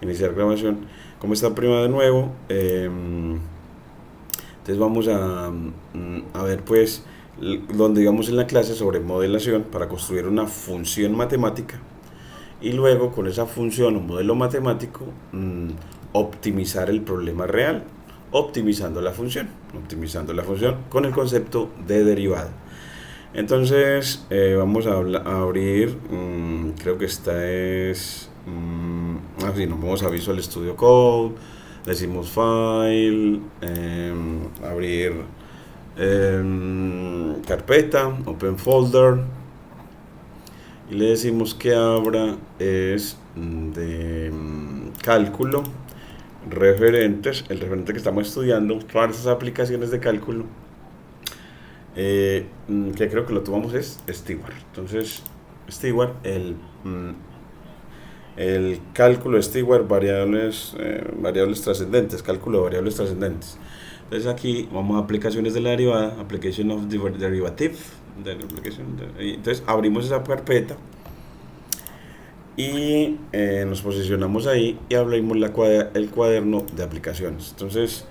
Iniciar grabación. ¿Cómo está, prima, de nuevo? Entonces vamos a ver pues donde digamos en la clase sobre modelación para construir una función matemática y luego con esa función o modelo matemático optimizar el problema real optimizando la función con el concepto de derivada. Entonces vamos a abrir, creo que esta es, así nos vamos a Visual Studio Code, decimos File, abrir carpeta, Open Folder, y le decimos que abra es de cálculo, referentes, el referente que estamos estudiando, todas esas aplicaciones de cálculo que creo que lo tomamos es Steward. Entonces, Steward, el cálculo de Steward, variables trascendentes, cálculo de variables trascendentes. Entonces aquí vamos a aplicaciones de la derivada, application of derivative, entonces abrimos esa carpeta y nos posicionamos ahí y abrimos el cuaderno de aplicaciones. Entonces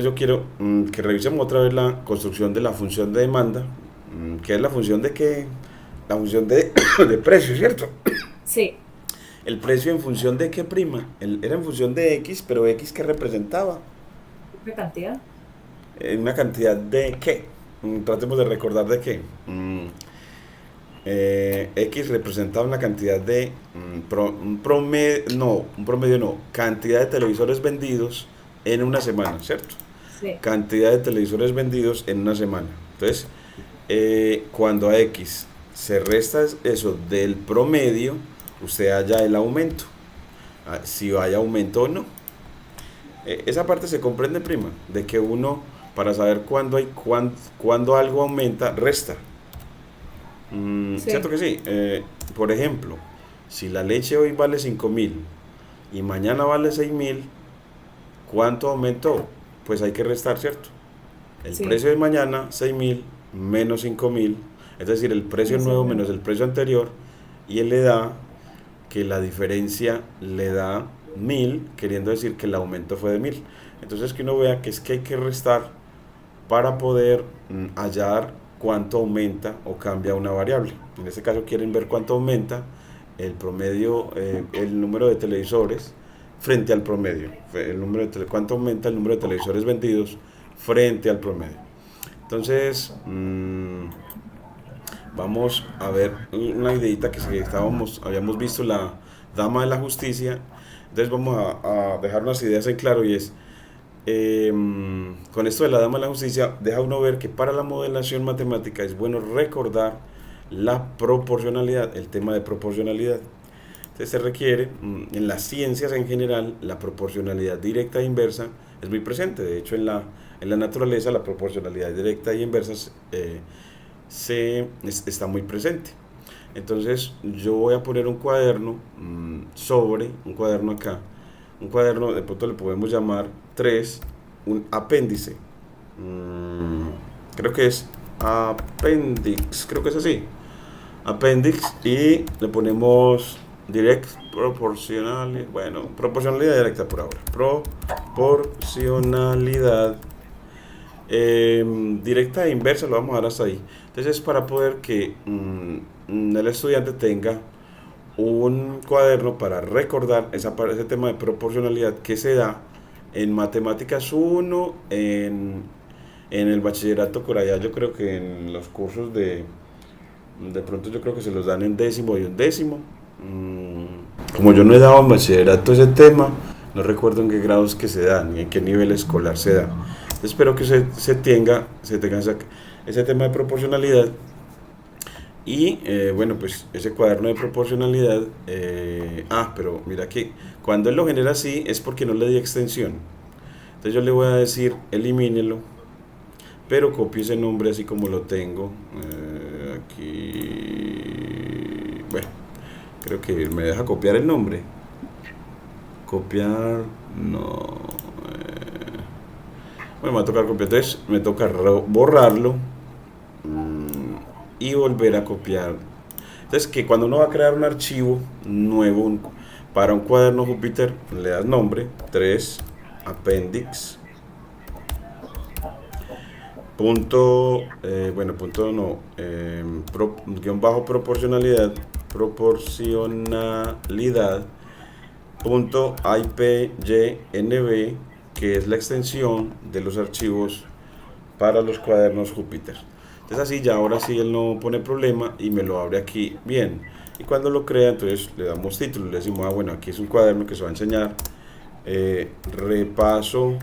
yo quiero que revisemos otra vez la construcción de la función de demanda, que es la función de qué, la función de, de precio, ¿cierto? Sí, El precio en función de qué, prima. Era en función de X, pero X que representaba ¿qué cantidad? una cantidad de qué. Tratemos de recordar de qué. X representaba una cantidad de un promedio no, cantidad de televisores vendidos en una semana, ¿cierto? Sí, Cantidad de televisores vendidos en una semana. Entonces, cuando a X se resta eso del promedio, usted halla el aumento, si hay aumento o no. Esa parte se comprende, prima, de que uno, para saber cuándo algo aumenta, resta. ¿Cierto sí, que sí? Por ejemplo, si la leche hoy vale 5.000 y mañana vale 6.000, ¿cuánto aumentó? Pues hay que restar, ¿cierto? El sí, precio de mañana, 6.000 menos 5.000, es decir, el precio eso es nuevo menos nuevo. el precio anterior, y él le da que la diferencia le da 1.000, queriendo decir que el aumento fue de 1.000. Entonces que uno vea que es que hay que restar para poder hallar cuánto aumenta o cambia una variable. En este caso quieren ver cuánto aumenta el promedio, el número de televisores frente al promedio. Cuánto aumenta el número de televisores vendidos frente al promedio. Entonces, vamos a ver una ideita que habíamos visto, la Dama de la Justicia. Entonces vamos a dejar unas ideas en claro y es, con esto de la Dama de la Justicia, deja uno ver que para la modelación matemática es bueno recordar la proporcionalidad, el tema de proporcionalidad. Entonces se requiere, en las ciencias en general, la proporcionalidad directa e inversa es muy presente. De hecho, en la naturaleza la proporcionalidad directa e inversa está muy presente. Entonces yo voy a poner un cuaderno sobre un cuaderno acá. Un cuaderno, de pronto le podemos llamar 3 un apéndice. Creo que es appendix, creo que es así. Appendix, y le ponemos direct proporcional, bueno, proporcionalidad directa por ahora. Proporcionalidad directa e inversa lo vamos a dar hasta ahí. Entonces es para poder que el estudiante tenga un cuaderno para recordar ese tema de proporcionalidad que se da en matemáticas uno, en el bachillerato por allá. Yo creo que en los cursos de pronto yo creo que se los dan en décimo y undécimo. Como yo no he dado en bachillerato ese tema, no recuerdo en qué grados que se dan ni en qué nivel escolar se da. Espero que se tenga ese tema de proporcionalidad. Y bueno, pues ese cuaderno de proporcionalidad, pero mira que cuando él lo genera así es porque no le di extensión. Entonces yo le voy a decir elimínelo, pero copio ese nombre así como lo tengo. Aquí, bueno, creo que me deja copiar el nombre. Copiar, no. Bueno, me va a tocar copiar, entonces me toca borrarlo y volver a copiar. Entonces, que cuando uno va a crear un archivo nuevo, Para un cuaderno Júpiter le das nombre, 3 appendix, punto, bueno, punto no, guión bajo proporcionalidad, punto IPYNB, que es la extensión de los archivos para los cuadernos Júpiter. Entonces así ya ahora sí él no pone problema y me lo abre aquí bien. Y cuando lo crea, entonces le damos título, le decimos, bueno, aquí es un cuaderno que se va a enseñar repaso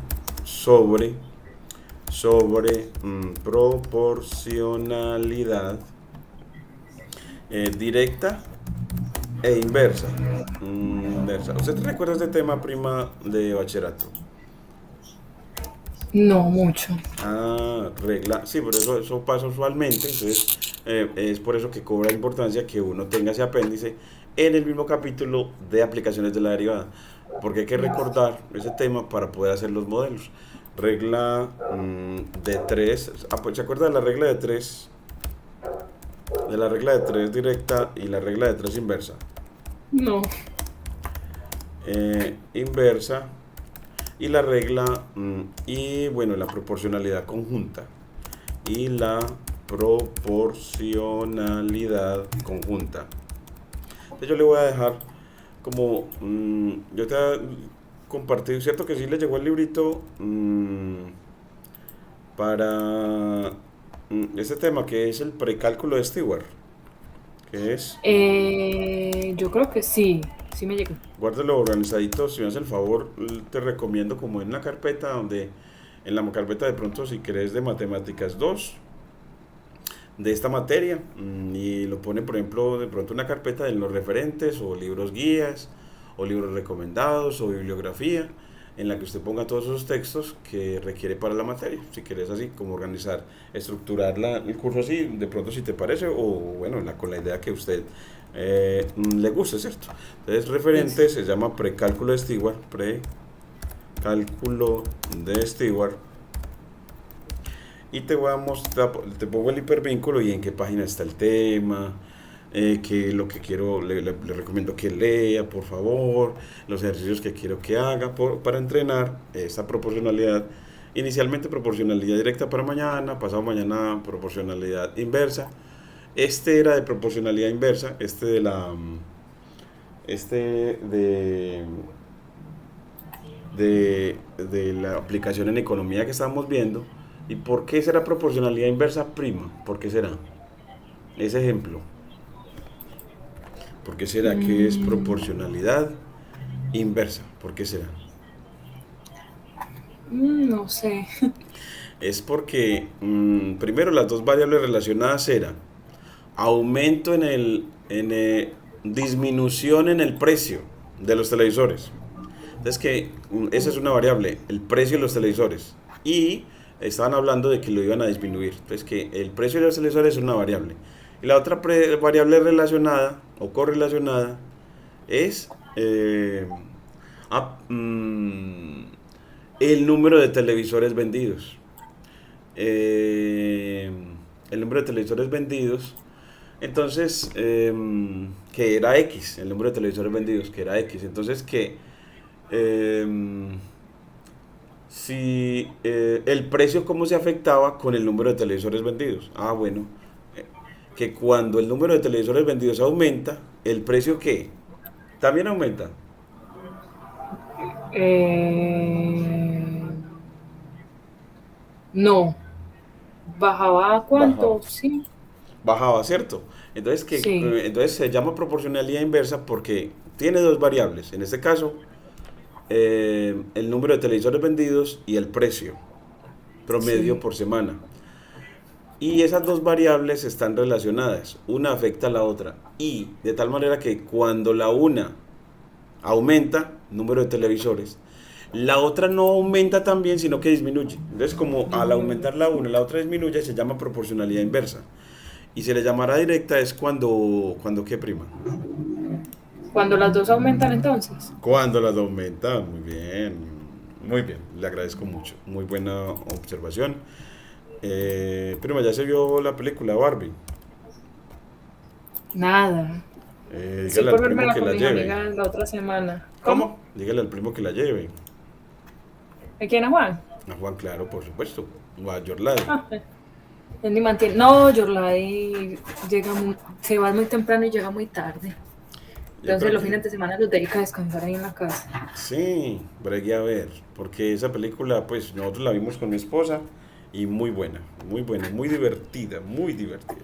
sobre proporcionalidad directa e inversa. ¿Usted recuerda este tema, prima, de bachillerato? No mucho. Regla, sí, pero eso pasa usualmente, entonces es por eso que cobra importancia que uno tenga ese apéndice en el mismo capítulo de aplicaciones de la derivada, porque hay que recordar ese tema para poder hacer los modelos. Regla de 3, pues, ¿se acuerda de la regla de 3? De la regla de 3 directa y la regla de 3 inversa. No. Inversa y la regla y bueno, la proporcionalidad conjunta y la proporcionalidad conjunta. Entonces yo le voy a dejar como yo te compartí, cierto que sí le llegó el librito para este tema que es el precálculo de Stewart, que es, Yo creo que sí. Sí me llegó. guárdelo organizadito, si me haces el favor, te recomiendo como en la carpeta donde, en la carpeta de pronto si querés de matemáticas 2 de esta materia y lo pone por ejemplo de pronto una carpeta de los referentes o libros guías o libros recomendados o bibliografía en la que usted ponga todos esos textos que requiere para la materia, si querés así como organizar, estructurar el curso así, de pronto si te parece o bueno, con la idea que usted le guste, ¿cierto? Entonces referente se llama precálculo de Stewart, precálculo de Stewart y te voy a mostrar, te pongo el hipervínculo y en qué página está el tema, que lo que quiero, le recomiendo que lea, por favor, los ejercicios que quiero que haga para entrenar esta proporcionalidad. Inicialmente proporcionalidad directa para mañana, pasado mañana proporcionalidad inversa. Este era de proporcionalidad inversa, este de la aplicación en economía que estábamos viendo. ¿Y por qué será proporcionalidad inversa prima? ¿Por qué será? Ese ejemplo. ¿Por qué será que es proporcionalidad inversa? ¿Por qué será? No sé. Es porque primero las dos variables relacionadas eran aumento disminución en el precio de los televisores. Entonces que esa es una variable, el precio de los televisores. Y estaban hablando de que lo iban a disminuir. Entonces que el precio de los televisores es una variable. Y la otra variable relacionada o correlacionada es el número de televisores vendidos. El número de televisores vendidos. Entonces, que era X, el número de televisores vendidos, que era X. Entonces, que si el precio cómo se afectaba con el número de televisores vendidos. Bueno, que cuando el número de televisores vendidos aumenta, el precio ¿qué? También aumenta. No. ¿Bajaba a Bajaba. cuánto? Sí. Bajaba, ¿cierto? Entonces, Sí. entonces se llama proporcionalidad inversa porque tiene dos variables. En este caso, el número de televisores vendidos y el precio promedio Sí. por semana. Y esas dos variables están relacionadas, una afecta a la otra. Y de tal manera que cuando la una aumenta, número de televisores, la otra no aumenta también, sino que disminuye. Entonces, como al Disminuye. aumentar la una, la otra disminuye, se llama proporcionalidad inversa. Y se le llamará directa es cuando ¿qué prima? Cuando las dos aumentan entonces. Cuando las aumenta, muy bien, le agradezco mucho, muy buena observación. Prima, ya se vio la película Barbie. Nada. Estoy Dígale al por primo vérmela que con la mis lleve. amigas la otra semana. ¿Cómo? ¿Cómo? Dígale al primo que la lleve. ¿A quién, a Juan? A Juan, claro, por supuesto. O a Yorladi. Ah, él ni mantiene. No, Yorlai llega se va muy temprano y llega muy tarde. Yo Entonces creo los que fines de semana los dedica a descansar ahí en la casa. sí, bregué a ver. Porque esa película, pues nosotros la vimos con mi esposa y muy buena, muy divertida, muy divertida.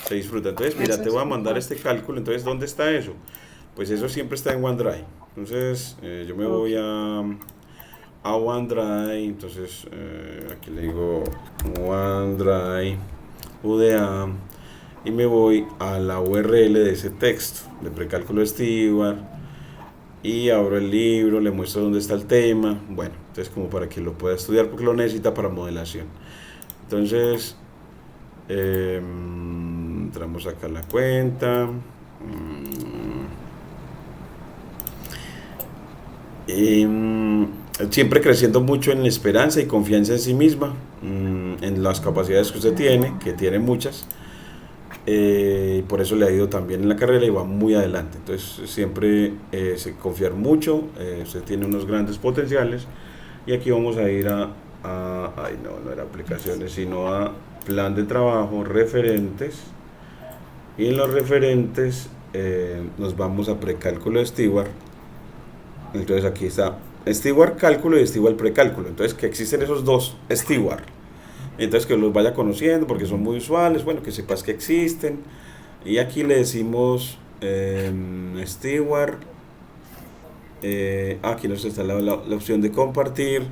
Se disfruta. Entonces, mira, Eso te es voy a mandar mejor. este cálculo. Entonces, ¿dónde está eso? Pues eso siempre está en OneDrive. Entonces, yo me Ok. voy a OneDrive. Entonces, aquí le digo OneDrive, UDA, y me voy a la URL de ese texto, de precálculo Stewart, y abro el libro, le muestro dónde está el tema. Bueno, entonces como para que lo pueda estudiar porque lo necesita para modelación. Entonces, entramos acá a la cuenta. Y, siempre creciendo mucho en esperanza y confianza en sí misma, en las capacidades que usted tiene, que tiene muchas, y por eso le ha ido también en la carrera y va muy adelante. Entonces siempre confiar mucho, usted tiene unos grandes potenciales y aquí vamos a ir ay no, no era aplicaciones, sino a plan de trabajo, referentes, y en los referentes nos vamos a precálculo de Stewart. Entonces aquí está Stewart cálculo y Stewart precálculo. Entonces que existen esos dos Stewart. Entonces que los vaya conociendo porque son muy usuales. Bueno, que sepas que existen. Y aquí le decimos Stewart. Aquí nos está la opción de compartir.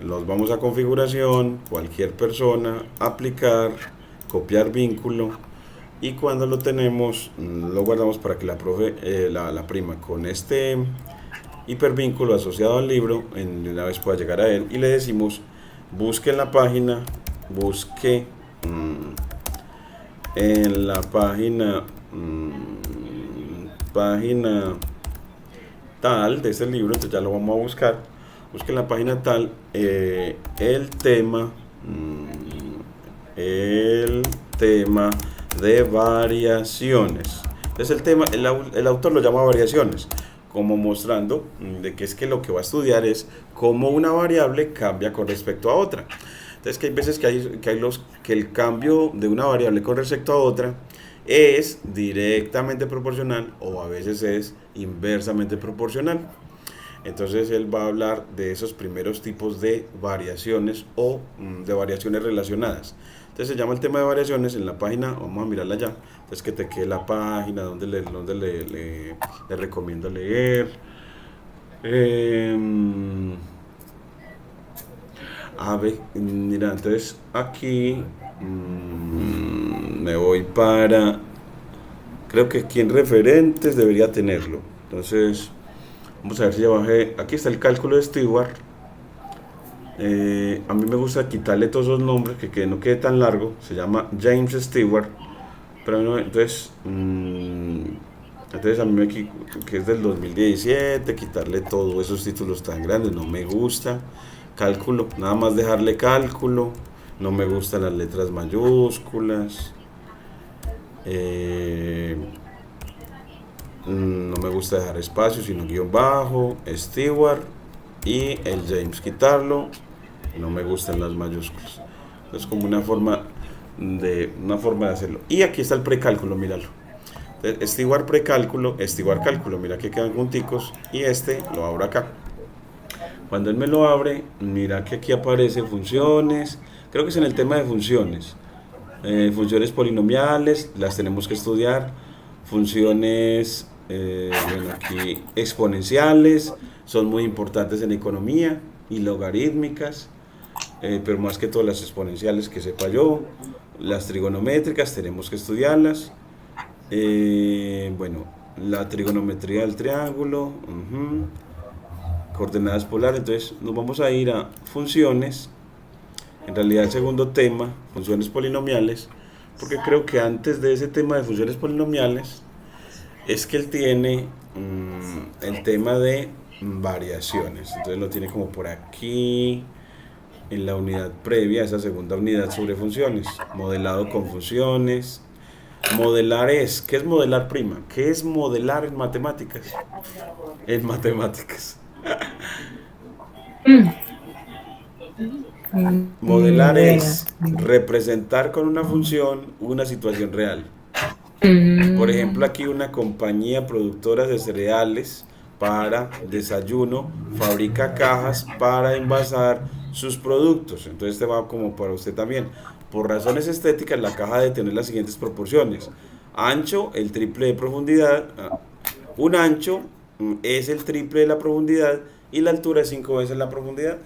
Los vamos a configuración. Cualquier persona. Aplicar. Copiar vínculo. Y cuando lo tenemos, lo guardamos para que la profe la prima con este hipervínculo asociado al libro, una vez pueda llegar a él, y le decimos busque en la página, busque en la página, página tal de ese libro. Entonces ya lo vamos a buscar, busque en la página tal el tema, el tema de variaciones. Entonces el autor lo llama variaciones, como mostrando de que es que lo que va a estudiar es cómo una variable cambia con respecto a otra. Entonces que hay veces que el cambio de una variable con respecto a otra es directamente proporcional o a veces es inversamente proporcional. Entonces él va a hablar de esos primeros tipos de variaciones o de variaciones relacionadas. Entonces se llama el tema de variaciones en la página, vamos a mirarla ya. Entonces que te quede la página donde le recomiendo leer. Eh, a ver, mira, entonces aquí me voy para, creo que aquí en referentes debería tenerlo. Entonces vamos a ver si ya bajé. Aquí está el cálculo de Stewart. A mí me gusta quitarle todos esos nombres, que no quede tan largo. Se llama James Stewart. Pero no, entonces a mí aquí, que es del 2017, quitarle todos esos títulos tan grandes, no me gusta. Cálculo, nada más dejarle cálculo. No me gustan las letras mayúsculas. Eh, no me gusta dejar espacio, sino guión bajo, Stewart y el James, quitarlo. No me gustan las mayúsculas. Es como una forma de hacerlo. Y aquí está el precálculo, míralo. Stewart cálculo, mira que quedan junticos y este lo abro acá. Cuando él me lo abre, mira que aquí aparece funciones. Creo que es en el tema de funciones. Funciones polinomiales, las tenemos que estudiar. Funciones, bueno, aquí exponenciales, son muy importantes en economía, y logarítmicas, pero más que todo las exponenciales que sepa yo. Las trigonométricas tenemos que estudiarlas. Bueno, la trigonometría del triángulo, coordenadas polares. Entonces nos vamos a ir a funciones. En realidad el segundo tema, funciones polinomiales, porque creo que antes de ese tema de funciones polinomiales es que él tiene el tema de variaciones. Entonces lo tiene como por aquí en la unidad previa, esa segunda unidad sobre funciones, modelado con funciones. Modelar es, ¿qué es modelar, prima? ¿Qué es modelar en matemáticas? En matemáticas. Ni Modelar idea. es representar con una función una situación real. Por ejemplo, Mm, aquí una compañía productora de cereales para desayuno fabrica cajas para envasar sus productos. Entonces este va como para usted también. Por razones estéticas, la caja debe tener las siguientes proporciones. Ancho, el triple de profundidad. Un ancho es el triple de la profundidad y la altura es 5 veces la profundidad.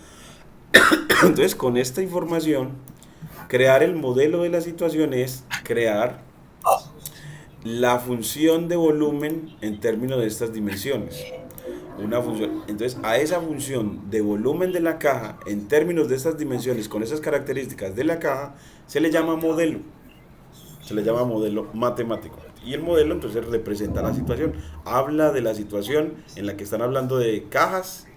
Entonces, con esta información, crear el modelo de la situación es crear la función de volumen en términos de estas dimensiones. Una función, entonces a esa función de volumen de la caja en términos de estas dimensiones con esas características de la caja se le llama modelo, se le llama modelo matemático. Y el modelo entonces representa la situación, habla de la situación en la que están hablando de cajas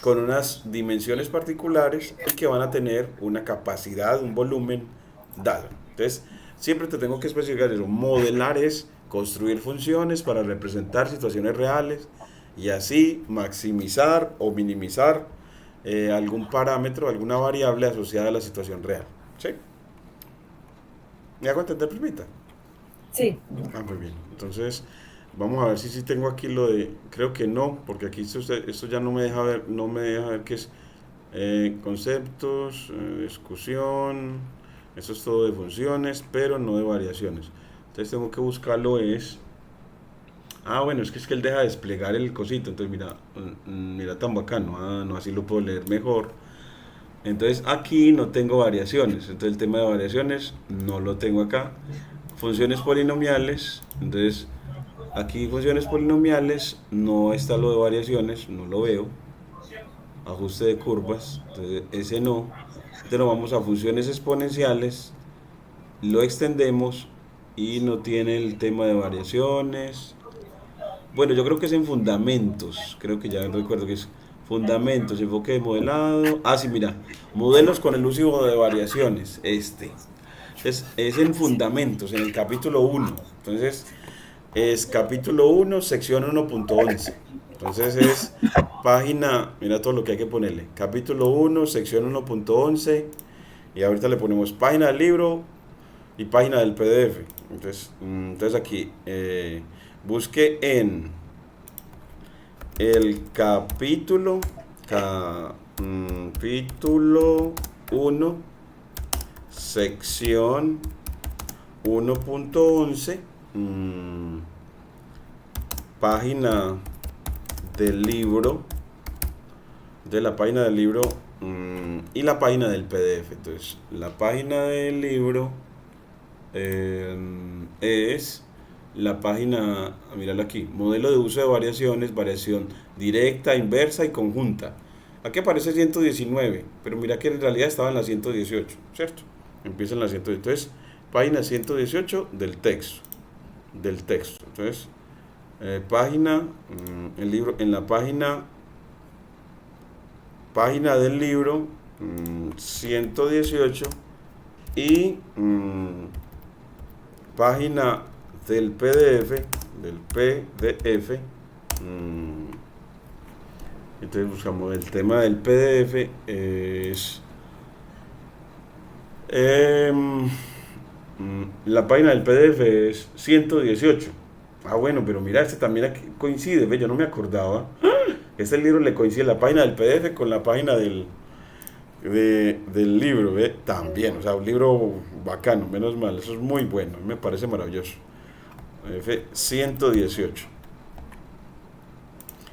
con unas dimensiones particulares y que van a tener una capacidad, un volumen dado. Entonces, siempre te tengo que especificar eso. Modelar es construir funciones para representar situaciones reales y así maximizar o minimizar algún parámetro, alguna variable asociada a la situación real. ¿Sí? ¿Me hago entender, permita? sí. Ah, muy bien. Entonces, vamos a ver si tengo aquí lo de. Creo que no, porque aquí esto ya no me deja ver, no me deja ver qué es. Conceptos, discusión, eso es todo de funciones, pero no de variaciones. Entonces tengo que buscarlo es... Ah, bueno, es que él deja desplegar el cosito, entonces mira, mira tan bacano, ah, no, así lo puedo leer mejor. Entonces aquí no tengo variaciones, entonces el tema de variaciones no lo tengo acá. Funciones polinomiales, entonces aquí funciones polinomiales, no está lo de variaciones, no lo veo. Ajuste de curvas, entonces ese no. Entonces nos vamos a funciones exponenciales, lo extendemos y no tiene el tema de variaciones. Bueno, yo creo que es en fundamentos, creo que ya recuerdo que es fundamentos, enfoque de modelado. Ah, sí, mira, modelos con el uso de variaciones, este. Es en fundamentos, en el capítulo uno. Entonces, es capítulo uno sección 1.11. Entonces es página, mira todo lo que hay que ponerle. Capítulo uno sección 1.11. Y ahorita le ponemos página del libro y página del PDF. Entonces aquí busque en el capítulo uno sección 1.11. Página del libro, de la página del libro y la página del PDF. Entonces, la página del libro es la página, mírala aquí, modelo de uso de variaciones, variación directa, inversa y conjunta. Aquí aparece 119, pero mira que en realidad estaba en la 118, ¿cierto? Empieza en la 118. Entonces, página 118 del texto. Del texto. Entonces, página, el libro, en la página del libro 118 y página del PDF. Entonces buscamos el tema del PDF, es la página del PDF es 118. Ah, bueno, pero mira, este también aquí coincide, ¿ve? Yo no me acordaba. Este libro le coincide la página del PDF con la página del libro, ¿ve? También, o sea, un libro bacano, menos mal, eso es muy bueno, me parece maravilloso. F 118.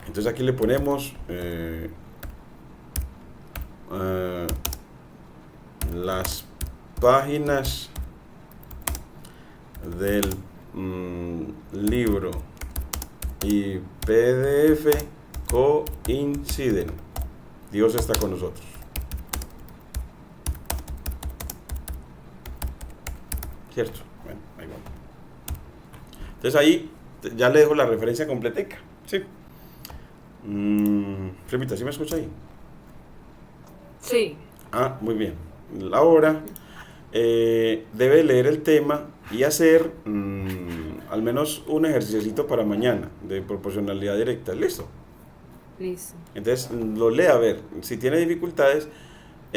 Entonces aquí le ponemos las páginas del libro y PDF coinciden. Dios está con nosotros. ¿Cierto? Bueno, ahí vamos. Entonces ahí ya le dejo la referencia completica. Sí. Repita, ¿sí me escucha ahí? Sí. Ah, muy bien. Ahora debe leer el tema y hacer al menos un ejercicio para mañana de proporcionalidad directa. ¿Listo? Listo. Entonces lo lea a ver. Si tiene dificultades,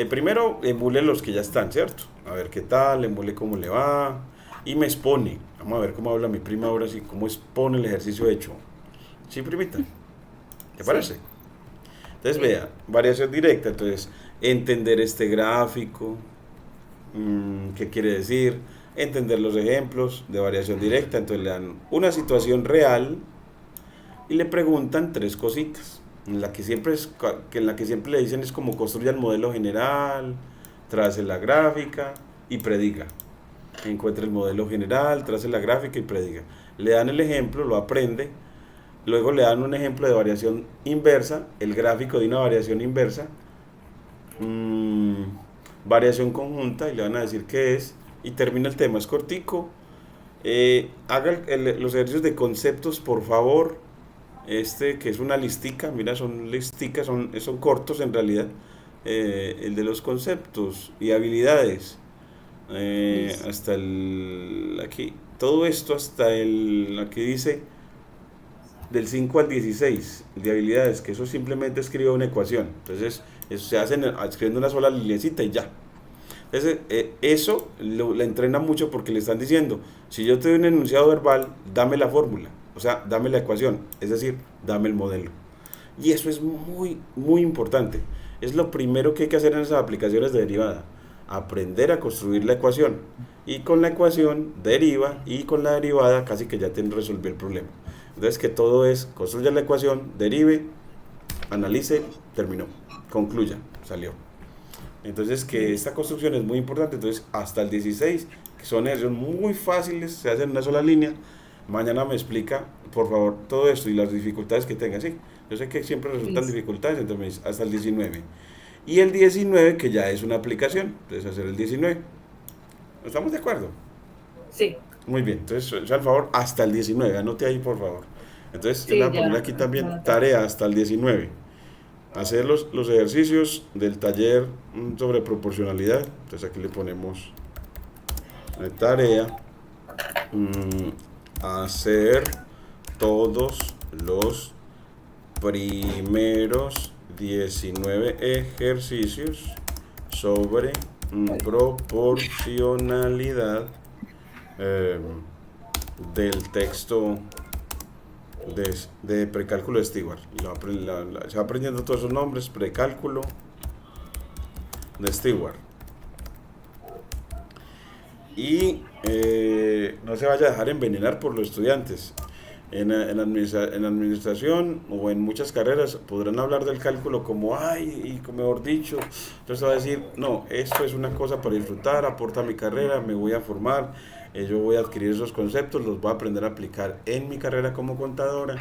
primero emule los que ya están, ¿cierto? A ver qué tal, emule cómo le va y me expone. Vamos a ver cómo habla mi prima ahora, sí, cómo expone el ejercicio hecho. ¿Sí, primita? ¿Te Sí, parece? Entonces sí. vea, variación directa, entonces entender este gráfico, qué quiere decir, entender los ejemplos de variación directa, entonces le dan una situación real y le preguntan tres cositas. En la que siempre le dicen es como construya el modelo general, trace la gráfica y prediga. Encuentre el modelo general, trace la gráfica y prediga. Le dan el ejemplo, lo aprende, luego le dan un ejemplo de variación inversa, el gráfico de una variación inversa, mmm, variación conjunta y le van a decir qué es y termina el tema, es cortico. Haga los ejercicios de conceptos, por favor. Este que es una listica, mira, son listicas, son cortos en realidad. El de los conceptos y habilidades. Listo. Hasta el. Aquí, todo esto hasta el. Aquí dice del 5 al 16 de habilidades, que eso simplemente escribe una ecuación. Entonces, eso se hace escribiendo una sola linecita y ya. Entonces, eso le entrena mucho porque le están diciendo, si yo te doy un enunciado verbal, dame la fórmula, o sea, dame la ecuación, es decir, dame el modelo. Y eso es muy, muy importante. Es lo primero que hay que hacer en esas aplicaciones de derivada, aprender a construir la ecuación. Y con la ecuación deriva y con la derivada casi que ya tienen resolvido el problema. Entonces, que todo es, construya la ecuación, derive, analice, terminó, concluya, salió. Entonces, que Listo. esta construcción es muy importante. Entonces, hasta el 16, que son ejercicios muy fáciles, se hacen en una sola línea. Mañana me explica, por favor, todo esto y las dificultades que tenga. Sí, yo sé que siempre resultan Listo. dificultades, entonces me dice hasta el 19. Y el 19, que ya es una aplicación. Entonces, hacer el 19. ¿Estamos de acuerdo? Sí, Muy bien, entonces, al favor, hasta el 19. Anote ahí, por favor. Entonces, yo le sí, voy a poner ya. aquí Ya también lo tengo. tarea hasta el 19. Hacer los ejercicios del taller sobre proporcionalidad. Entonces aquí le ponemos tarea, hacer todos los primeros 19 ejercicios sobre proporcionalidad eh, del texto de precálculo de Stewart. Se va aprendiendo todos esos nombres, precálculo de Stewart. Y no se vaya a dejar envenenar por los estudiantes. En administración o en muchas carreras podrán hablar del cálculo como, ay, y mejor dicho, entonces va a decir, no, esto es una cosa para disfrutar, aporta a mi carrera, me voy a formar, yo voy a adquirir esos conceptos, los voy a aprender a aplicar en mi carrera como contadora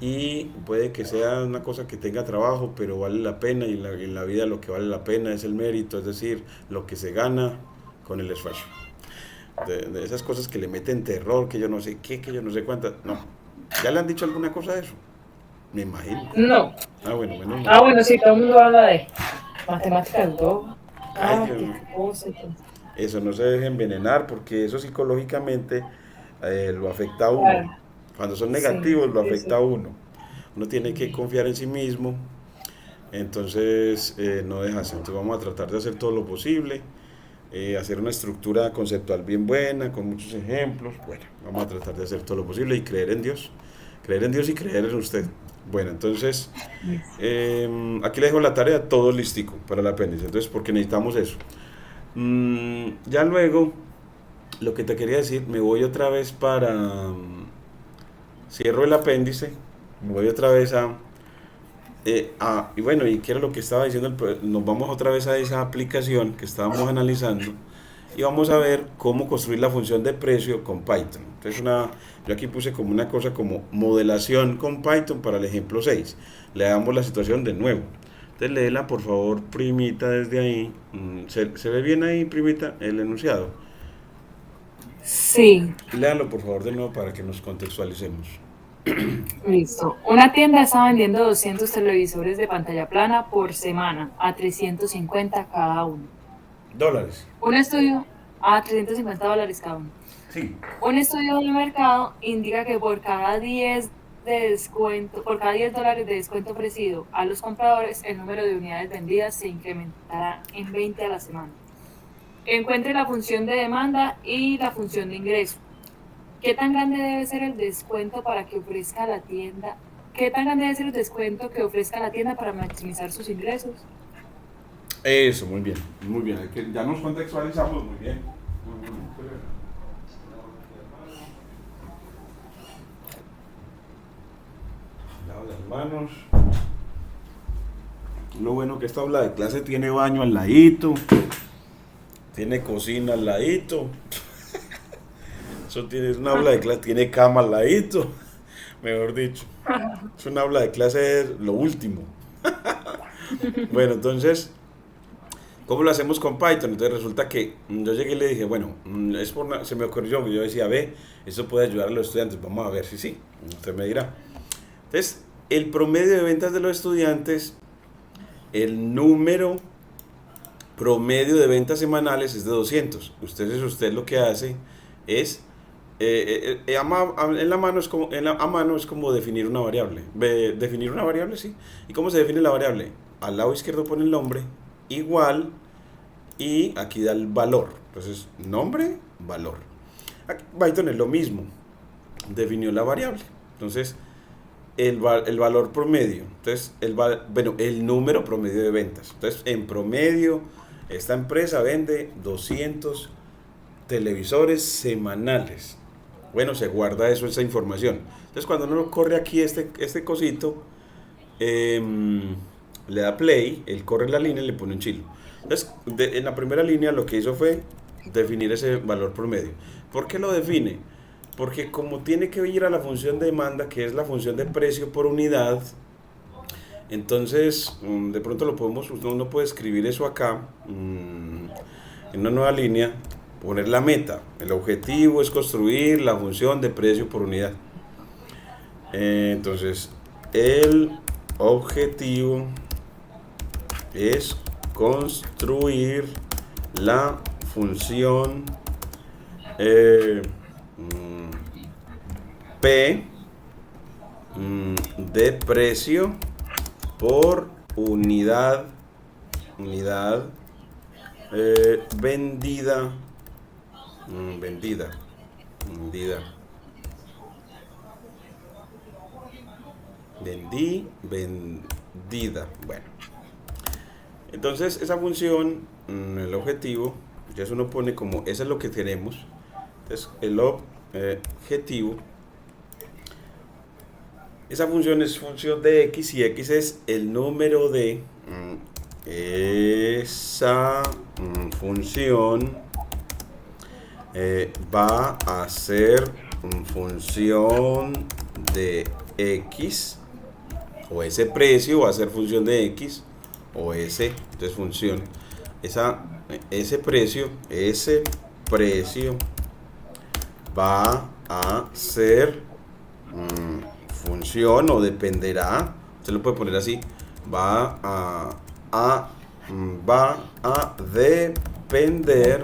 y puede que sea una cosa que tenga trabajo, pero vale la pena y en la vida lo que vale la pena es el mérito, es decir, lo que se gana con el esfuerzo. De esas cosas que le meten terror, que yo no sé qué, que yo no sé cuántas. No. ¿Ya le han dicho alguna cosa de eso? Me imagino. No. Ah, bueno, menos mal. Ah, bueno, sí, todo el mundo habla de matemáticas 2. Ay, Ah, Dios qué mío. cosa. Y todo. Eso no se deje envenenar porque eso psicológicamente lo afecta a uno. Claro. Cuando son Sí, negativos lo sí, afecta sí. a uno. Uno tiene que confiar en sí mismo, entonces no dejarse. Entonces vamos a tratar de hacer todo lo posible, hacer una estructura conceptual bien buena, con muchos ejemplos. Bueno, vamos a tratar de hacer todo lo posible y creer en Dios. Creer en Dios y creer en usted. Bueno, entonces aquí le dejo la tarea, todo listico para el apéndice. Entonces, porque necesitamos eso. Ya luego, lo que te quería decir, me voy otra vez para... cierro el apéndice, me voy otra vez y bueno, y que era lo que estaba diciendo, nos vamos otra vez a esa aplicación que estábamos analizando y vamos a ver cómo construir la función de precio con Python. Entonces yo aquí puse como una cosa como modelación con Python para el ejemplo 6. Le damos la situación de nuevo. Entonces léela por favor, primita, desde ahí. ¿Se ve bien ahí, primita, el enunciado? Sí, Léalo por favor de nuevo para que nos contextualicemos. listo. Una tienda está vendiendo 200 televisores de pantalla plana por semana a 350 cada uno. Dólares. Un estudio a $350 cada uno. Sí. Un estudio del mercado indica que por cada 10 de descuento, por cada $10 de descuento ofrecido a los compradores, el número de unidades vendidas se incrementará en 20 a la semana. Encuentre la función de demanda y la función de ingreso. ¿Qué tan grande debe ser el descuento para que ofrezca la tienda? ¿Qué tan grande debe ser el descuento que ofrezca la tienda para maximizar sus ingresos? Eso, muy bien. Muy bien. Ya nos contextualizamos muy bien. Lavo las manos. Lo bueno que esta aula de clase tiene baño al ladito, tiene cocina al ladito. Eso tiene una aula de clase, tiene cama al ladito, mejor dicho. Es una aula de clase lo último. Bueno, entonces, ¿cómo lo hacemos con Python? Entonces resulta que yo llegué y le dije, bueno, se me ocurrió, yo decía, ve, eso puede ayudar a los estudiantes, vamos a ver si sí, usted me dirá. Entonces, el promedio de ventas de los estudiantes, el número promedio de ventas semanales es de 200. Usted lo que hace es, en la mano es como, a mano es como definir una variable. Definir una variable, sí. ¿Y cómo se define la variable? Al lado izquierdo pone el nombre, igual, y aquí da el valor. Entonces, nombre, valor. Aquí Python es lo mismo. Definió la variable. Entonces, el valor promedio. Entonces, el número promedio de ventas. Entonces, en promedio, esta empresa vende 200 televisores semanales. Bueno, se guarda esa información. Entonces, cuando uno corre aquí este cosito, le da play, él corre la línea y le pone un chilo. Entonces, en la primera línea lo que hizo fue definir ese valor promedio. ¿Por qué lo define? Porque como tiene que ir a la función de demanda, que es la función de precio por unidad, entonces de pronto uno puede escribir eso acá, en una nueva línea, poner la meta. El objetivo es construir la función de precio por unidad. Entonces, el objetivo es construir la función P de precio por unidad vendida vendida bueno, entonces esa función, el objetivo, ya eso uno pone como eso es lo que queremos. Entonces el objetivo, esa función es función de x y x es el número de esa función va a ser función de x, o ese precio va a ser función de x, o entonces función, ese precio va a ser función o dependerá, usted lo puede poner así, va a depender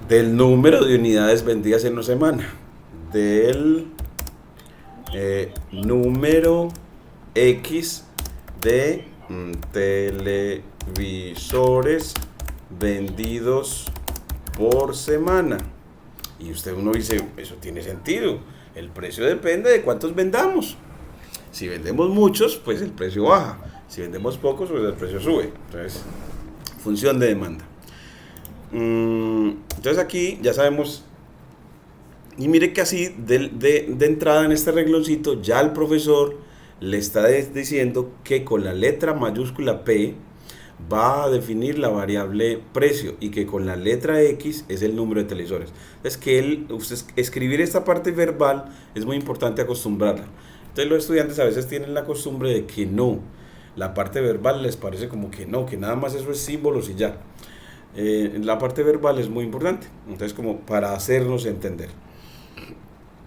del número de unidades vendidas en una semana, del número X de televisores vendidos por semana. Y uno dice, eso tiene sentido. El precio depende de cuántos vendamos. Si vendemos muchos, pues el precio baja. Si vendemos pocos, pues el precio sube. Entonces, función de demanda. Entonces aquí ya sabemos. Y mire que así de entrada en este rengloncito ya el profesor le está diciendo que con la letra mayúscula P va a definir la variable precio y que con la letra X es el número de televisores. Es que escribir esta parte verbal es muy importante acostumbrarla. Entonces los estudiantes a veces tienen la costumbre de que no, la parte verbal les parece como que no, que nada más eso es símbolos y ya. La parte verbal es muy importante, entonces como para hacernos entender.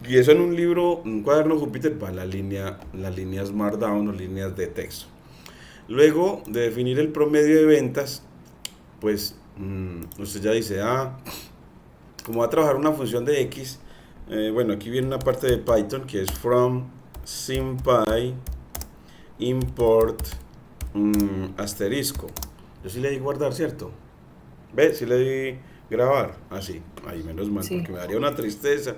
Y eso en un libro, un cuaderno Júpiter, va las líneas Markdown o líneas de texto. Luego de definir el promedio de ventas, pues usted ya dice, como va a trabajar una función de X, bueno, aquí viene una parte de Python que es from simpy import asterisco. Yo sí le di guardar, ¿cierto? ¿Ve? Sí le di grabar. Así, ahí menos mal, Sí. porque me daría una tristeza.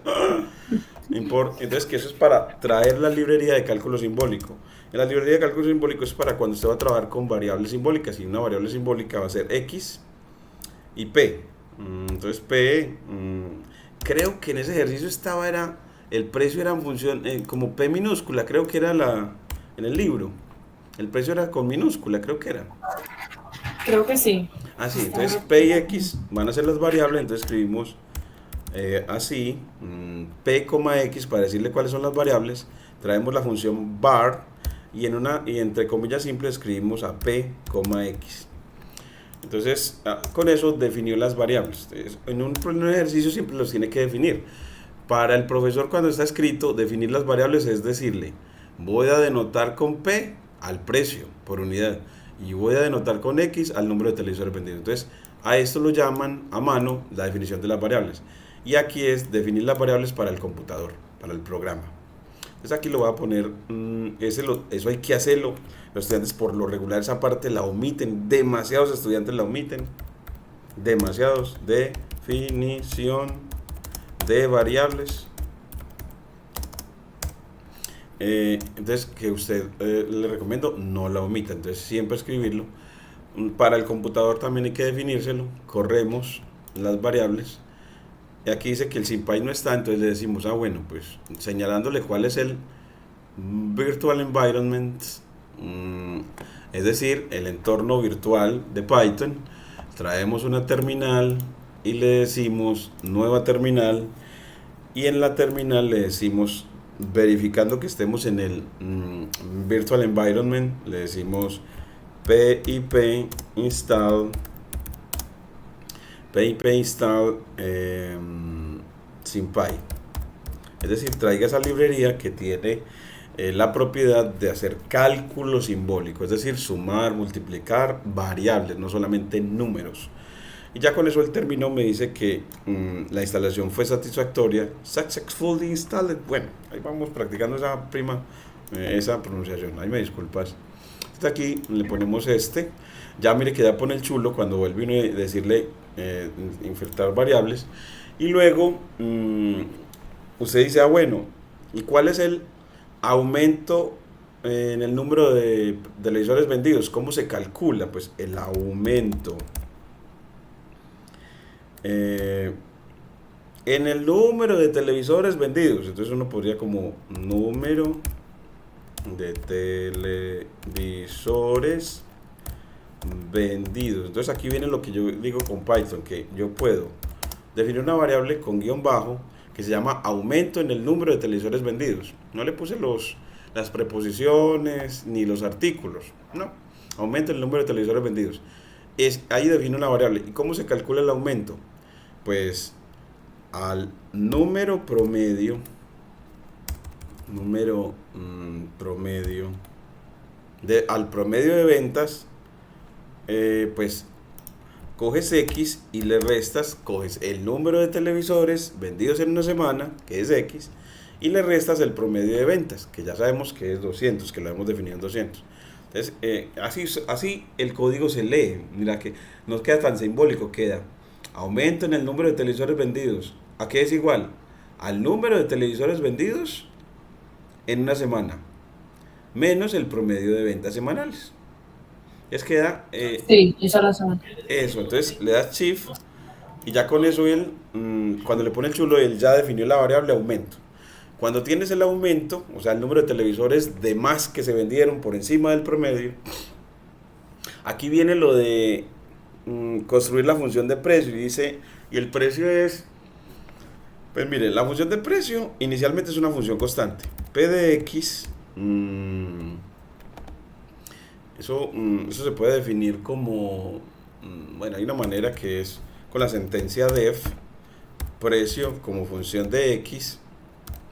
Entonces, que eso es para traer la librería de cálculo simbólico. En la librería de cálculo simbólico es para cuando usted va a trabajar con variables simbólicas. Y una variable simbólica va a ser X y P. Entonces, P, creo que en ese ejercicio era el precio era en función, como P minúscula, creo que era en el libro. El precio era con minúscula, creo que era. Creo que sí. Así, entonces P y X van a ser las variables, entonces escribimos así, P, X para decirle cuáles son las variables, traemos la función var y entre comillas simples escribimos a P, X. Entonces, con eso definió las variables. Entonces, en un ejercicio siempre los tiene que definir. Para el profesor cuando está escrito, definir las variables es decirle, voy a denotar con P al precio por unidad y voy a denotar con X al número de televisores vendidos. Entonces, a esto lo llaman a mano la definición de las variables. Y aquí es definir las variables para el computador, para el programa. Entonces aquí lo voy a poner, eso hay que hacerlo. Los estudiantes por lo regular esa parte la omiten, demasiados estudiantes la omiten. Demasiados. Definición de variables. Entonces que usted le recomiendo no la omita, entonces siempre escribirlo. Para el computador también hay que definírselo. Corremos las variables y aquí dice que el simpy no está, entonces le decimos bueno, pues señalándole cuál es el virtual environment, es decir, el entorno virtual de Python. Traemos una terminal y le decimos nueva terminal, y en la terminal le decimos, verificando que estemos en el virtual environment, le decimos pip install simpy, es decir, traiga esa librería que tiene la propiedad de hacer cálculo simbólico, es decir, sumar, multiplicar variables, no solamente números. Y ya con eso el término me dice que la instalación fue satisfactoria. Successfully installed. Bueno, ahí vamos practicando esa pronunciación. Ahí me disculpas. Aquí le ponemos ya mire que ya pone el chulo cuando vuelve a decirle insertar variables. Y luego usted dice, bueno, ¿y cuál es el aumento en el número de televisores vendidos? ¿Cómo se calcula? Pues el aumento en el número de televisores vendidos. Entonces uno podría como número de televisores vendidos. Entonces aquí viene lo que yo digo con Python, que yo puedo definir una variable con guión bajo que se llama aumento en el número de televisores vendidos. No le puse las preposiciones ni los artículos, no, aumento en el número de televisores vendidos. Ahí defino una variable. ¿Y cómo se calcula el aumento? Pues al número promedio al promedio de ventas, pues coges X y le restas, coges el número de televisores vendidos en una semana, que es X, y le restas el promedio de ventas, que ya sabemos que es 200, que lo hemos definido en 200. Entonces, así el código se lee. Mira que no queda tan simbólico, queda aumento en el número de televisores vendidos. ¿A qué es igual? Al número de televisores vendidos en una semana, menos el promedio de ventas semanales. Es queda sí, esa razón. eso. Entonces le das shift y ya con eso él, cuando le pone el chulo, él ya definió la variable aumento. Cuando tienes el aumento, o sea, el número de televisores de más que se vendieron por encima del promedio, aquí viene lo de construir la función de precio. Y dice, y el precio es, pues mire, la función de precio inicialmente es una función constante. P de X, eso se puede definir como, bueno, hay una manera que es con la sentencia def, precio como función de X,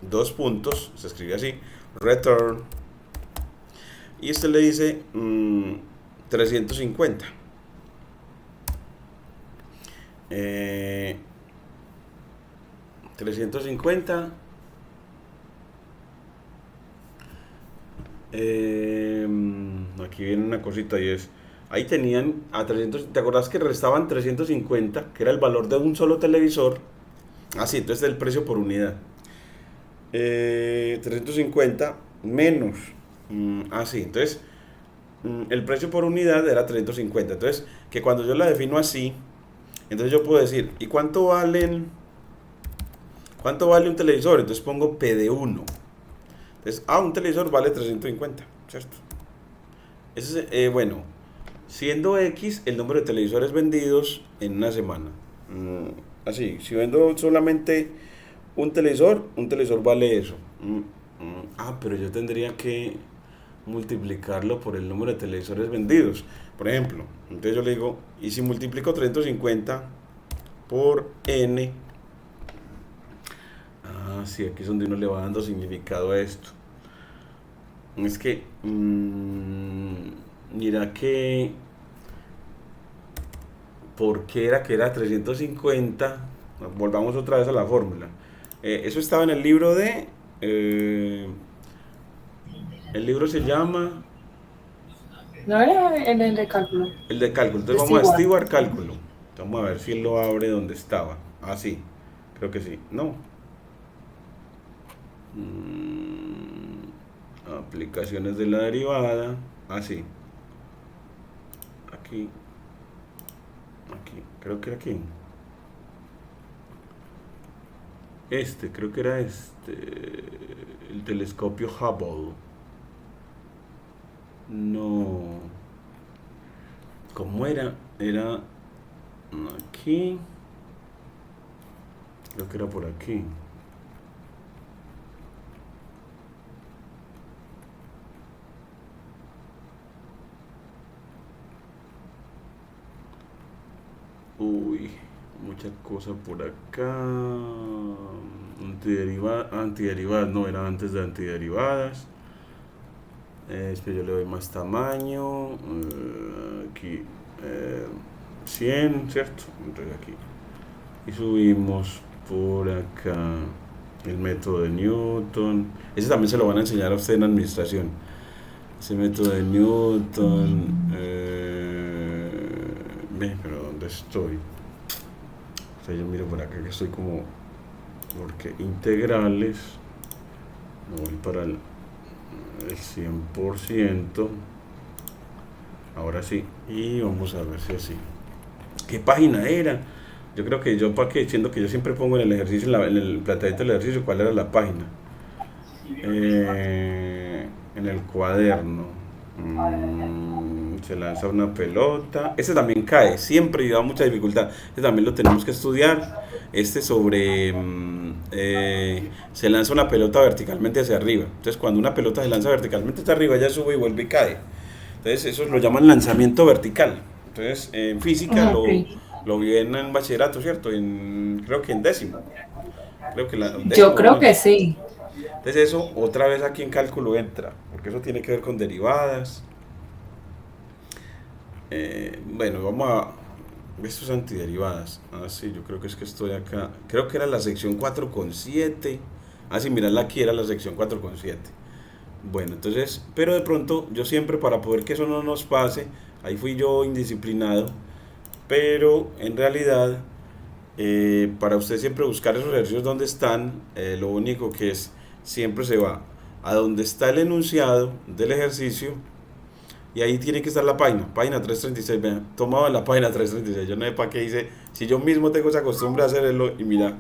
dos puntos, se escribe así, return, y le dice 350. 350. Aquí viene una cosita y es, ahí tenían a 300, ¿te acordás que restaban 350, que era el valor de un solo televisor? Así, entonces el precio por unidad. 350 menos, así, entonces el precio por unidad era 350. Entonces, que cuando yo la defino así, entonces yo puedo decir, ¿y cuánto vale un televisor? Entonces pongo P de 1. Entonces, un televisor vale 350, ¿cierto? Ese es, bueno, siendo X el número de televisores vendidos en una semana. Así, si vendo solamente un televisor vale eso. Pero yo tendría que multiplicarlo por el número de televisores vendidos. Por ejemplo, entonces yo le digo, y si multiplico 350 por n, sí, aquí es donde uno le va dando significado a esto. Es que, mira que, ¿por qué era que era 350? Volvamos otra vez a la fórmula. Eso estaba en el libro de... el libro se llama... ¿No era el de cálculo? El de cálculo. Entonces vamos a Stewart Cálculo. Vamos a ver si él lo abre donde estaba. Sí, creo que sí. No. Aplicaciones de la derivada. Sí. Aquí. Creo que era aquí. Creo que era el telescopio Hubble. No. ¿Cómo era? Era aquí. Creo que era por aquí. Uy, mucha cosa por acá. Antiderivadas, no, era antes de antiderivadas. Yo le doy más tamaño. Aquí 100, ¿cierto? Entonces aquí. Y subimos por acá el método de Newton. Ese también se lo van a enseñar a usted en administración. Ese método de Newton. Pero ¿dónde estoy? O sea, yo miro por acá que estoy como... Porque integrales. Me voy para el 100%. Ahora sí. Y vamos a ver si así. ¿Qué página era? Yo creo que yo, para que siendo que yo siempre pongo en el ejercicio, en el planteamiento del ejercicio, ¿cuál era la página? En el cuaderno. Se lanza una pelota. Este también cae, siempre da mucha dificultad. Este también lo tenemos que estudiar. Sobre se lanza una pelota verticalmente hacia arriba. Entonces, cuando una pelota se lanza verticalmente hacia arriba, ya sube y vuelve y cae. Entonces, eso lo llaman lanzamiento vertical. Entonces, en física lo vi en bachillerato, ¿cierto? Creo que en décimo. Yo creo que sí. Entonces, eso otra vez aquí en cálculo entra, porque eso tiene que ver con derivadas. Bueno, vamos a... Esto es antiderivadas. Sí, yo creo que es que estoy acá. Creo que era la sección 4,7. Sí, miradla aquí, era la sección 4,7. Bueno, entonces, pero de pronto, yo siempre para poder que eso no nos pase, ahí fui yo indisciplinado, pero en realidad, para usted siempre buscar esos ejercicios donde están, lo único que es, siempre se va a donde está el enunciado del ejercicio. Y ahí tiene que estar la página 336. Vean, tomaba la página 336. Yo no sé para qué hice. Si yo mismo tengo esa costumbre de hacerlo, y mira.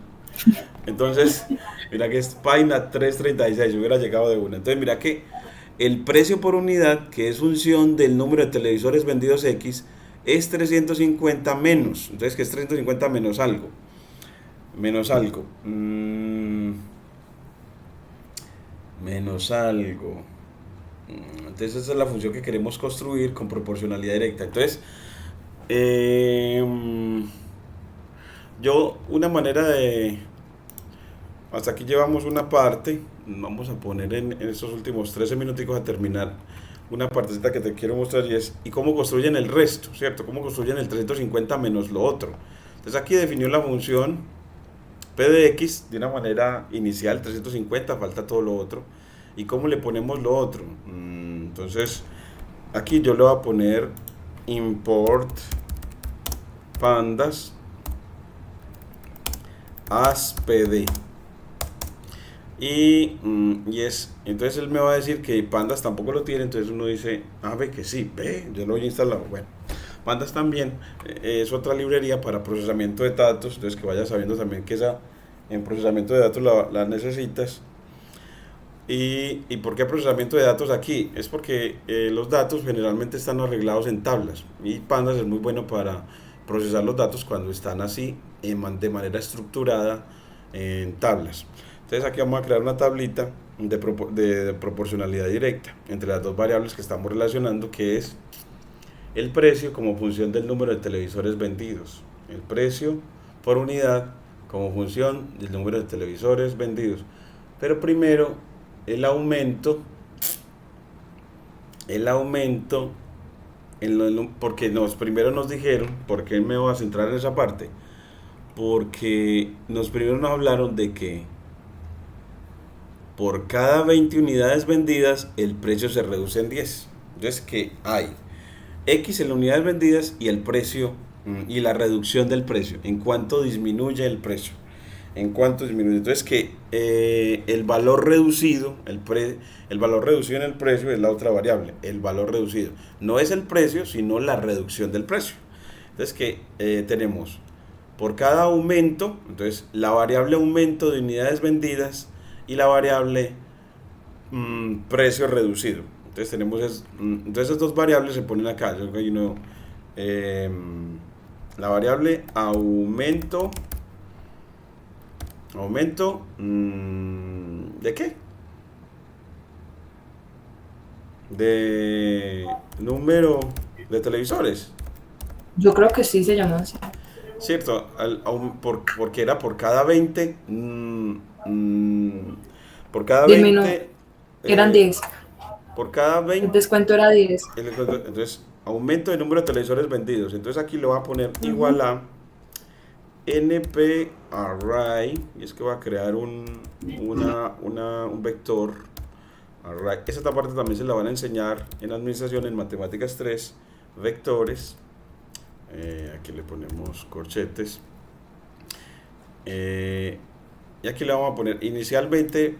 Entonces, mira que es página 336. Yo hubiera llegado de una. Entonces, mira que el precio por unidad, que es función del número de televisores vendidos X, es 350 menos. Entonces, que es 350 menos algo. Menos algo. Menos algo. Entonces esa es la función que queremos construir con proporcionalidad directa. Entonces, yo una manera de... Hasta aquí llevamos una parte. Vamos a poner en estos últimos 13 minuticos a terminar una partecita que te quiero mostrar y es, ¿y cómo construyen el resto? ¿Cierto? ¿Cómo construyen el 350 menos lo otro? Entonces aquí definió la función p de x de una manera inicial, 350, falta todo lo otro. ¿Y cómo le ponemos lo otro? Entonces, aquí yo le voy a poner import pandas as pd. Entonces él me va a decir que pandas tampoco lo tiene, entonces uno dice, ve que sí, yo lo voy a instalar. Bueno, pandas también es otra librería para procesamiento de datos, entonces que vayas sabiendo también que esa en procesamiento de datos la necesitas. ¿Y por qué procesamiento de datos aquí? Es porque los datos generalmente están arreglados en tablas y pandas es muy bueno para procesar los datos cuando están así de manera estructurada en tablas. Entonces aquí vamos a crear una tablita de proporcionalidad directa entre las dos variables que estamos relacionando, que es el precio como función del número de televisores vendidos, el precio por unidad como función del número de televisores vendidos. Pero primero el aumento, porque primero nos dijeron, ¿por qué me voy a centrar en esa parte? Porque primero nos hablaron de que por cada 20 unidades vendidas el precio se reduce en 10. Entonces que hay X en las unidades vendidas y el precio y la reducción del precio, en cuánto disminuye el precio, en cuánto disminuye. Entonces que el valor reducido, el valor reducido en el precio es la otra variable, el valor reducido. No es el precio, sino la reducción del precio. Entonces que tenemos por cada aumento, entonces la variable aumento de unidades vendidas y la variable precio reducido. Entonces tenemos entonces esas dos variables se ponen acá. La variable aumento ¿de qué? De número de televisores. Yo creo que sí se llama así. Cierto, porque era por cada 20 por cada Disminu 20 Eran 10. por cada El 20 descuento era 10. entonces aumento de número de televisores vendidos. Entonces aquí lo voy a poner igual a np array, y es que va a crear un vector array. Esta parte también se la van a enseñar en administración en matemáticas 3, vectores. Aquí le ponemos corchetes, y aquí le vamos a poner inicialmente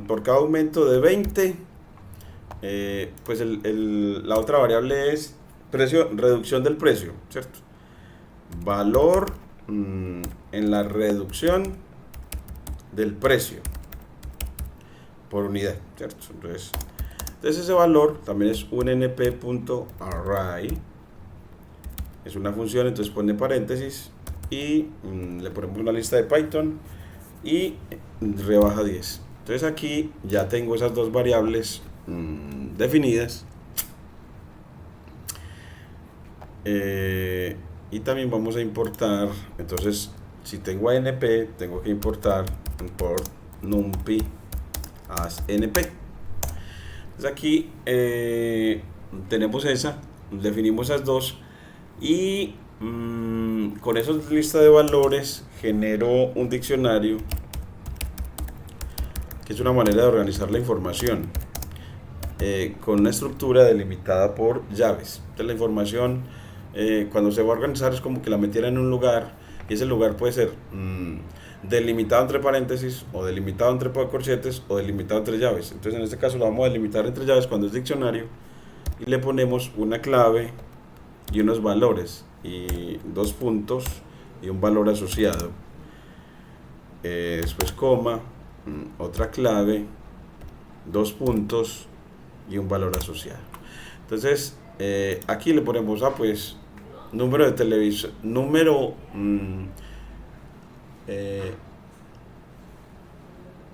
por cada aumento de 20 pues la otra variable es reducción del precio, ¿cierto? Valor en la reducción del precio por unidad, ¿cierto? Entonces ese valor también es un np.array, es una función, entonces pone paréntesis y le ponemos una lista de Python y rebaja 10. Entonces aquí ya tengo esas dos variables definidas, y también vamos a importar. Entonces si tengo ANP tengo que importar import numpy as np. Entonces aquí tenemos definimos esas dos y con esa lista de valores genero un diccionario, que es una manera de organizar la información con una estructura delimitada por llaves. Entonces la información cuando se va a organizar es como que la metiera en un lugar, y ese lugar puede ser delimitado entre paréntesis o delimitado entre corchetes o delimitado entre llaves. Entonces en este caso lo vamos a delimitar entre llaves cuando es diccionario y le ponemos una clave y unos valores y dos puntos y un valor asociado, después coma, otra clave, dos puntos y un valor asociado. Entonces aquí le ponemos pues número de televisor,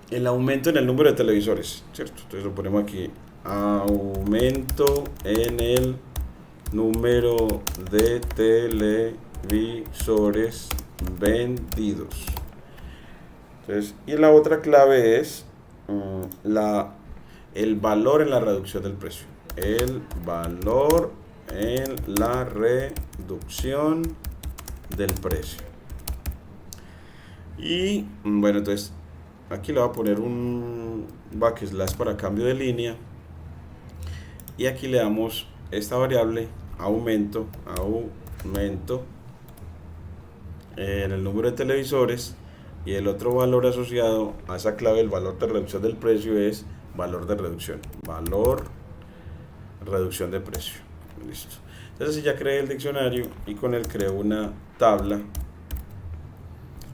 el aumento en el número de televisores, ¿cierto? Entonces lo ponemos aquí, aumento en el número de televisores vendidos. Entonces, y la otra clave es el valor en la reducción del precio. el valor en la reducción del precio. Y bueno, entonces aquí le voy a poner un backslash para cambio de línea, y aquí le damos esta variable aumento en el número de televisores, y el otro valor asociado a esa clave, el valor de reducción del precio, es valor de reducción de precio. Listo. Entonces ya creé el diccionario y con él creo una tabla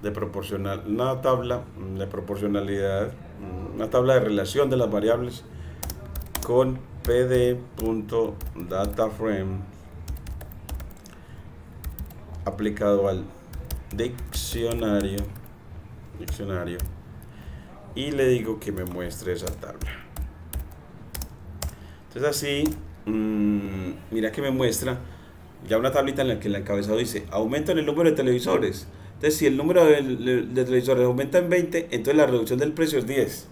de proporcionalidad, una tabla de relación de las variables con pd.dataframe aplicado al diccionario, y le digo que me muestre esa tabla. Entonces así, mira que me muestra ya una tablita en la que el encabezado dice aumento en el número de televisores. Entonces si el número de televisores aumenta en 20, entonces la reducción del precio es 10.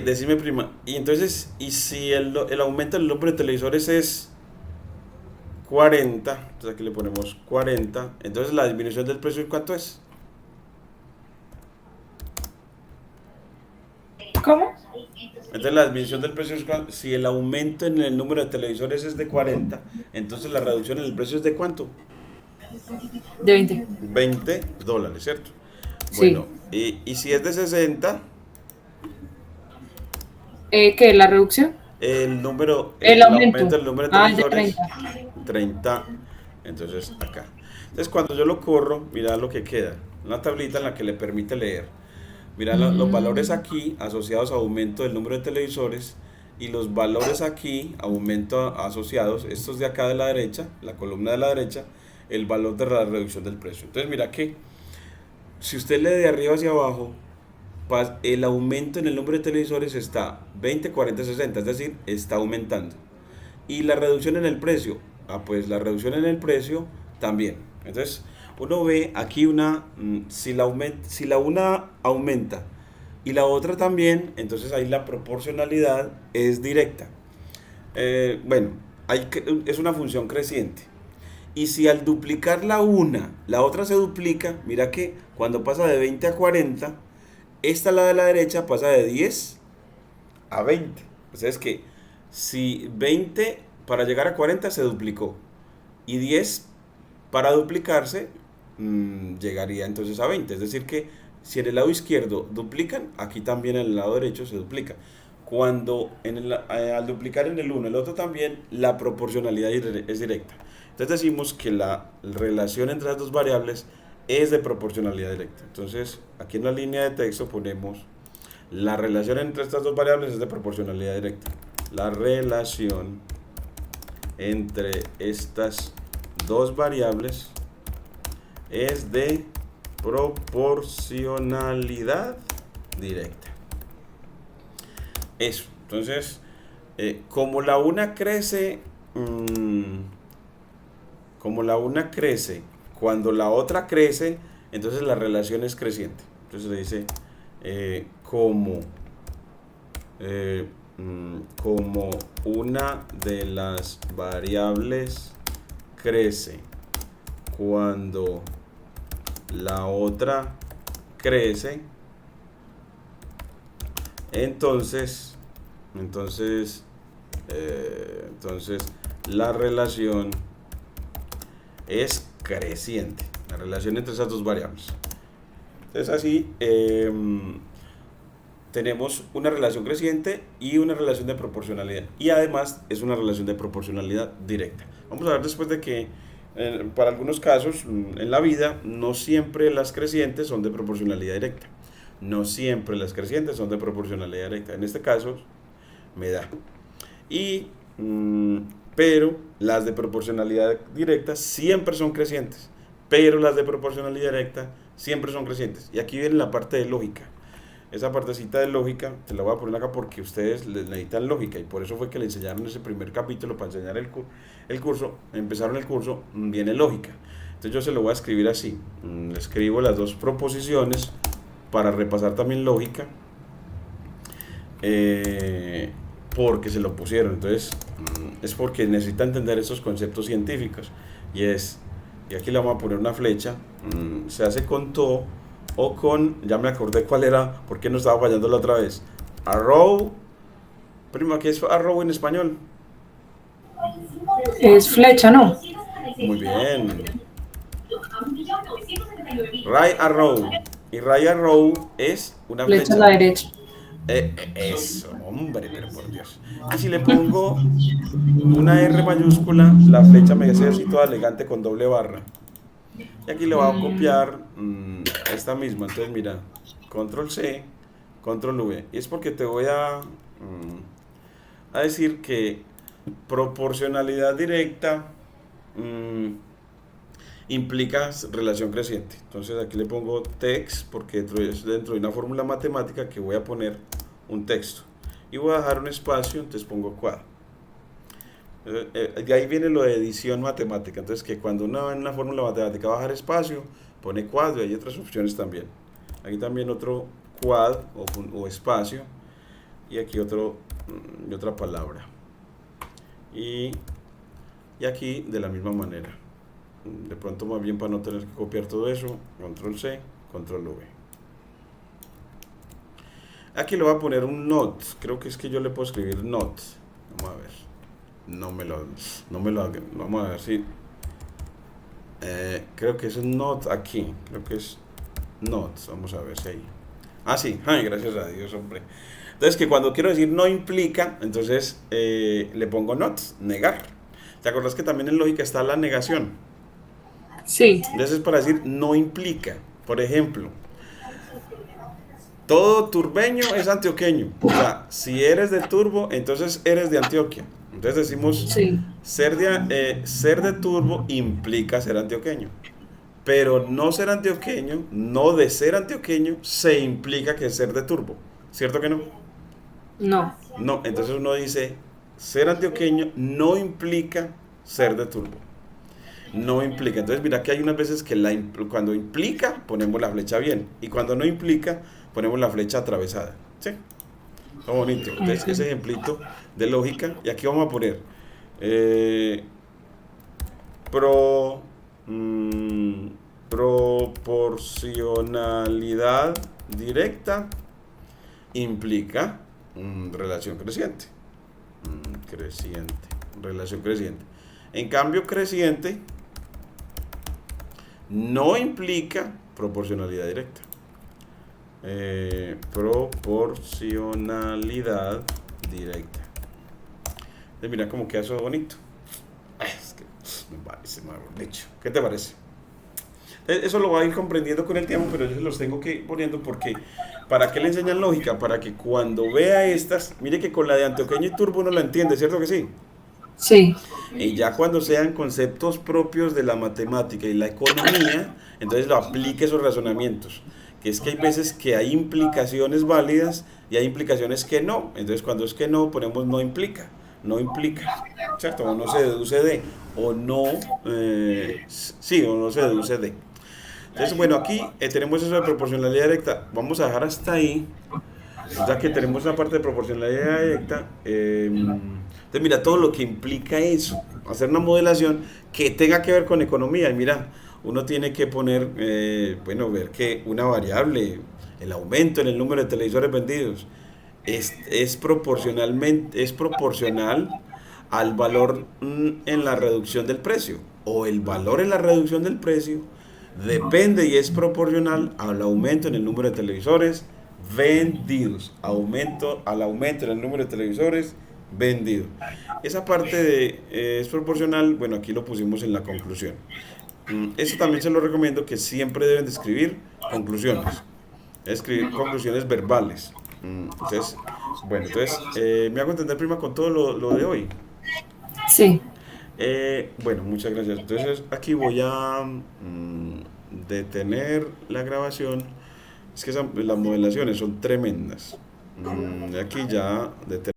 Decime prima, y entonces, y si el aumento del número de televisores es 40, entonces aquí le ponemos 40, entonces la disminución del precio, ¿cuánto es? ¿Cómo? Entonces la disminución del precio es, si el aumento en el número de televisores es de 40, entonces la reducción en el precio es de ¿cuánto? De 20. $20, ¿cierto? Sí. Bueno, y si es de 60, ¿qué? ¿La reducción? el aumento del número de de televisores, 30. 30, entonces acá. Entonces cuando yo lo corro, mira lo que queda, una tablita en la que le permite leer. Mira los valores aquí asociados a aumento del número de televisores, y los valores aquí, aumento asociados, estos de acá de la derecha, la columna de la derecha, el valor de la reducción del precio. Entonces mira que si usted lee de arriba hacia abajo, el aumento en el número de televisores está 20, 40, 60, es decir, está aumentando. Y la reducción en el precio, pues la reducción en el precio también. Entonces uno ve aquí si la una aumenta y la otra también, entonces ahí la proporcionalidad es directa. Bueno, es una función creciente. Y si al duplicar la otra se duplica, mira que cuando pasa de 20 a 40, esta, la de la derecha, pasa de 10 a 20. O sea, es que si 20 para llegar a 40 se duplicó, y 10 para duplicarse, llegaría entonces a 20. Es decir que si en el lado izquierdo duplican, aquí también en el lado derecho se duplica. Cuando al duplicar en el uno, el otro también, la proporcionalidad es directa. Entonces decimos que la relación entre las dos variables es de proporcionalidad directa. Entonces aquí en la línea de texto ponemos la relación entre estas dos variables es de proporcionalidad directa. La relación entre estas dos variables es de proporcionalidad directa. Eso. Entonces, como la una crece, cuando la otra crece, entonces la relación es creciente. Entonces le dice como una de las variables crece cuando la otra crece, entonces la relación es creciente, la relación entre esas dos variables. Entonces así tenemos una relación creciente y una relación de proporcionalidad, y además es una relación de proporcionalidad directa. Vamos a ver después de que para algunos casos en la vida no siempre las crecientes son de proporcionalidad directa. No siempre las crecientes son de proporcionalidad directa. En este caso me da. Pero las de proporcionalidad directa siempre son crecientes. Pero las de proporcionalidad directa siempre son crecientes. Y aquí viene la parte de lógica. Esa partecita de lógica te la voy a poner acá porque ustedes necesitan lógica, y por eso fue que le enseñaron ese primer capítulo para enseñar el curso. Empezaron el curso, viene lógica. Entonces yo se lo voy a escribir así. Le escribo las dos proposiciones para repasar también lógica. porque se lo pusieron. Entonces, es porque necesita entender estos conceptos científicos. Y aquí le vamos a poner una flecha, se hace con to o con, ya me acordé cuál era, porque no estaba fallando la otra vez. Arrow, prima, ¿qué es arrow en español? Es flecha, ¿no? Muy bien. Right arrow. Y right arrow es una Flecha a flecha. la derecha. Eso, hombre, pero por Dios. Y si le pongo una R mayúscula, la flecha me hace así toda elegante con doble barra. Y aquí le voy a copiar esta misma. Entonces, mira, control C, control V. Y es porque te voy a decir que proporcionalidad directa implica relación creciente. Entonces aquí le pongo text porque dentro de una fórmula matemática que voy a poner un texto y voy a dejar un espacio, entonces pongo quad. De ahí viene lo de edición matemática. Entonces que cuando uno en una fórmula matemática va a dejar espacio, pone quad, y hay otras opciones también. Aquí también otro quad o espacio, y aquí otra palabra, y aquí de la misma manera. De pronto, más bien, para no tener que copiar todo eso, control C, control V. Aquí le voy a poner un not. Creo que es que yo le puedo escribir not. Vamos a ver. No me lo haga. Vamos a ver si creo que es un not aquí. Creo que es not. Vamos a ver si ahí. Ah, sí. Ay, gracias a Dios, hombre. Entonces, que cuando quiero decir no implica, entonces le pongo not, negar. ¿Te acuerdas que también en lógica está la negación? Sí. Entonces es para decir no implica. Por ejemplo, todo turbeño es antioqueño. O sea, si eres de Turbo, entonces eres de Antioquia. Entonces decimos, Sí. ser de Turbo implica ser antioqueño. Pero no ser antioqueño, no de ser antioqueño, se implica que es ser de Turbo. ¿Cierto que no? No. No, entonces uno dice, ser antioqueño no implica ser de Turbo. No implica. Entonces mira que hay unas veces que cuando implica ponemos la flecha bien y cuando no implica ponemos la flecha atravesada. ¿Sí? Está bonito. Entonces ese ejemplito de lógica, y aquí vamos a poner proporcionalidad directa implica relación creciente. Relación creciente. En cambio, creciente no implica proporcionalidad directa. Proporcionalidad directa. Entonces, mira cómo queda eso bonito. Es que me parece mejor dicho. ¿Qué te parece? Eso lo va a ir comprendiendo con el tiempo, pero yo se los tengo que ir poniendo porque ¿para qué le enseñan lógica? Para que cuando vea estas, mire que con la de antioqueño y turbo no la entiende, ¿cierto que sí? Sí. Y ya cuando sean conceptos propios de la matemática y la economía, entonces lo aplique esos razonamientos. Que es que hay veces que hay implicaciones válidas y hay implicaciones que no. Entonces cuando es que no, ponemos no implica. No implica, ¿cierto? O no se deduce de, o no, sí, o no se deduce de. Entonces, bueno, aquí tenemos eso de proporcionalidad directa. Vamos a dejar hasta ahí, ya que tenemos la parte de proporcionalidad directa. Entonces, mira, todo lo que implica eso, hacer una modelación que tenga que ver con economía. Y mira, uno tiene que poner, ver que una variable, el aumento en el número de televisores vendidos, es proporcional al valor en la reducción del precio, o el valor en la reducción del precio depende y es proporcional al aumento en el número de televisores vendidos, al aumento en el número de televisores vendidos. Esa parte es proporcional, bueno, aquí lo pusimos en la conclusión. Eso también se lo recomiendo, que siempre deben de escribir conclusiones, escribir conclusiones verbales. Entonces, bueno, me hago entender, prima, con todo lo de hoy. Sí. Bueno, muchas gracias. Entonces, aquí voy a detener la grabación. Es que las modelaciones son tremendas. Aquí ya detenemos.